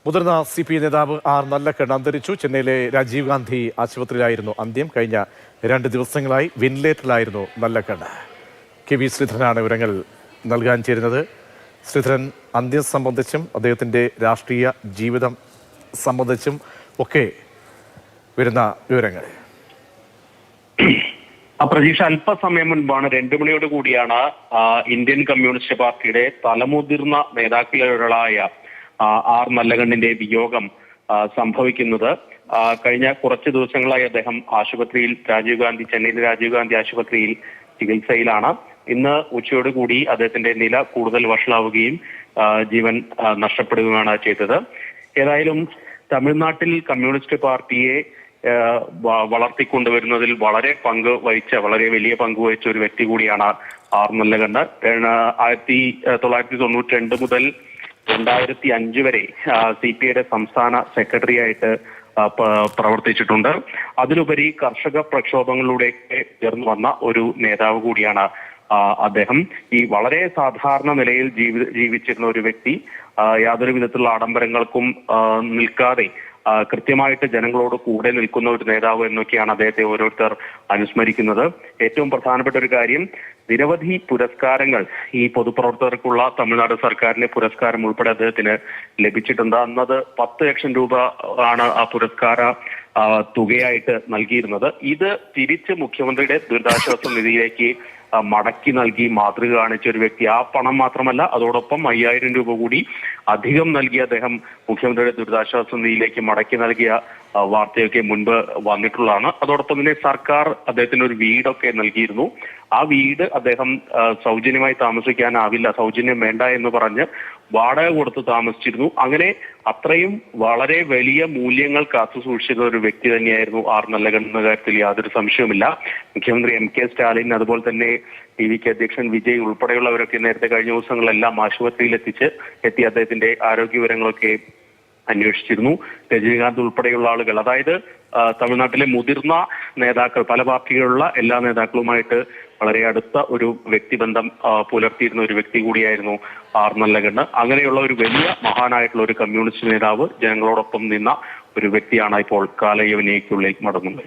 മുതിർന്ന CPI നേതാവ് R നല്ലക്കണ്ണ് അന്തരിച്ചു. ചെന്നൈയിലെ രാജീവ് ഗാന്ധി ആശുപത്രിയിലായിരുന്നു അന്ത്യം. കഴിഞ്ഞ 2 ദിവസങ്ങളായി വെന്റിലേറ്ററിലായിരുന്നു നല്ലക്കണ്ണ്. KV ശ്രീധരനാണ് വിവരങ്ങൾ നൽകാൻ ചേരുന്നത്. ശ്രീധരൻ, അന്ത്യം സംബന്ധിച്ചും അദ്ദേഹത്തിൻ്റെ രാഷ്ട്രീയ ജീവിതം സംബന്ധിച്ചും ഒക്കെ വരുന്ന വിവരങ്ങൾ. പ്രതീക്ഷ, അല്പസമയം മുൻപാണ് 2 മണിയോട് കൂടിയാണ് ഇന്ത്യൻ കമ്മ്യൂണിസ്റ്റ് പാർട്ടിയുടെ തലമുതിർന്ന നേതാക്കളിലൊരാളായ ആർ നല്ലകണ്ണിന്റെ വിയോഗം സംഭവിക്കുന്നത്. കഴിഞ്ഞ കുറച്ച് ദിവസങ്ങളായി അദ്ദേഹം ആശുപത്രിയിൽ ചെന്നൈയിലെ രാജീവ് ഗാന്ധി ആശുപത്രിയിൽ ചികിത്സയിലാണ്. ഇന്ന് ഉച്ചയോടുകൂടി അദ്ദേഹത്തിന്റെ നില കൂടുതൽ വഷളാവുകയും ജീവൻ നഷ്ടപ്പെടുകയാണ് ചെയ്തത്. ഏതായാലും തമിഴ്നാട്ടിൽ കമ്മ്യൂണിസ്റ്റ് പാർട്ടിയെ വളർത്തിക്കൊണ്ടുവരുന്നതിൽ വളരെ വലിയ പങ്ക് വഹിച്ച ഒരു വ്യക്തി കൂടിയാണ് ആർ നല്ലകണ്ണ്. 1992 മുതൽ 2005 വരെ CPIയുടെ സംസ്ഥാന സെക്രട്ടറി ആയിട്ട് പ്രവർത്തിച്ചിട്ടുണ്ട്. അതിലുപരി കർഷക പ്രക്ഷോഭങ്ങളിലൂടെയൊക്കെ ഉയർന്നു വന്ന ഒരു നേതാവ് കൂടിയാണ് അദ്ദേഹം. ഈ വളരെ സാധാരണ നിലയിൽ ജീവിച്ചിരുന്ന ഒരു വ്യക്തി, യാതൊരു വിധത്തിലുള്ള ആഡംബരങ്ങൾക്കും നിൽക്കാതെ കൃത്യമായിട്ട് ജനങ്ങളോട് കൂടെ നിൽക്കുന്ന ഒരു നേതാവ് എന്നൊക്കെയാണ് അദ്ദേഹത്തെ ഓരോരുത്തർ അനുസ്മരിക്കുന്നത്. ഏറ്റവും പ്രധാനപ്പെട്ട ഒരു കാര്യം, നിരവധി പുരസ്കാരങ്ങൾ ഈ പൊതുപ്രവർത്തകർക്കുള്ള തമിഴ്നാട് സർക്കാരിന്റെ പുരസ്കാരം ഉൾപ്പെടെ അദ്ദേഹത്തിന് ലഭിച്ചിട്ടുണ്ട്. അന്നത് 10 ലക്ഷം രൂപ ആണ് ആ പുരസ്കാര തുകയായിട്ട് നൽകിയിരുന്നത്. ഇത് തിരിച്ച് മുഖ്യമന്ത്രിയുടെ ദുരിതാശ്വാസ നിധിയിലേക്ക് മടക്കി നൽകി മാതൃക കാണിച്ച ഒരു വ്യക്തി. ആ പണം മാത്രമല്ല, അതോടൊപ്പം 5000 രൂപ കൂടി അധികം നൽകി അദ്ദേഹം മുഖ്യമന്ത്രിയുടെ ദുരിതാശ്വാസ നിധിയിലേക്ക് മടക്കി നൽകിയ വാർത്തയൊക്കെ മുൻപ് വന്നിട്ടുള്ളതാണ്. അതോടൊപ്പം തന്നെ സർക്കാർ അദ്ദേഹത്തിന് ഒരു വീടൊക്കെ നൽകിയിരുന്നു. ആ വീട് അദ്ദേഹം സൗജന്യമായി താമസിക്കാനാവില്ല, സൗജന്യം വേണ്ട എന്ന് പറഞ്ഞ് വാടക കൊടുത്ത് താമസിച്ചിരുന്നു. അങ്ങനെ അത്രയും വളരെ വലിയ മൂല്യങ്ങൾ കാത്തു സൂക്ഷിച്ചിരുന്ന ഒരു വ്യക്തി തന്നെയായിരുന്നു ആർ നല്ലകണ്ണ് എന്ന കാര്യത്തിൽ യാതൊരു സംശയവുമില്ല. മുഖ്യമന്ത്രി MK സ്റ്റാലിൻ, അതുപോലെ തന്നെ TVK അധ്യക്ഷൻ വിജയ് ഉൾപ്പെടെയുള്ളവരൊക്കെ നേരത്തെ കഴിഞ്ഞ ദിവസങ്ങളെല്ലാം ആശുപത്രിയിൽ എത്തി അദ്ദേഹത്തിന്റെ ആരോഗ്യ വിവരങ്ങളൊക്കെ അന്വേഷിച്ചിരുന്നു. രജനീകാന്ത് ഉൾപ്പെടെയുള്ള ആളുകൾ, അതായത് തമിഴ്നാട്ടിലെ മുതിർന്ന നേതാക്കൾ, പല പാർട്ടികളുള്ള എല്ലാ നേതാക്കളുമായിട്ട് വളരെ അടുത്ത ഒരു വ്യക്തിബന്ധം പുലർത്തിയിരുന്ന ഒരു വ്യക്തി കൂടിയായിരുന്നു ആർ നല്ലകണ്ണ്. അങ്ങനെയുള്ള ഒരു വലിയ മഹാനായിട്ടുള്ള ഒരു കമ്മ്യൂണിസ്റ്റ് നേതാവ്, ജനങ്ങളോടൊപ്പം നിന്ന ഒരു വ്യക്തിയാണ് ഇപ്പോൾ കാലയവനിക്കുള്ളിൽ മടങ്ങുന്നത്.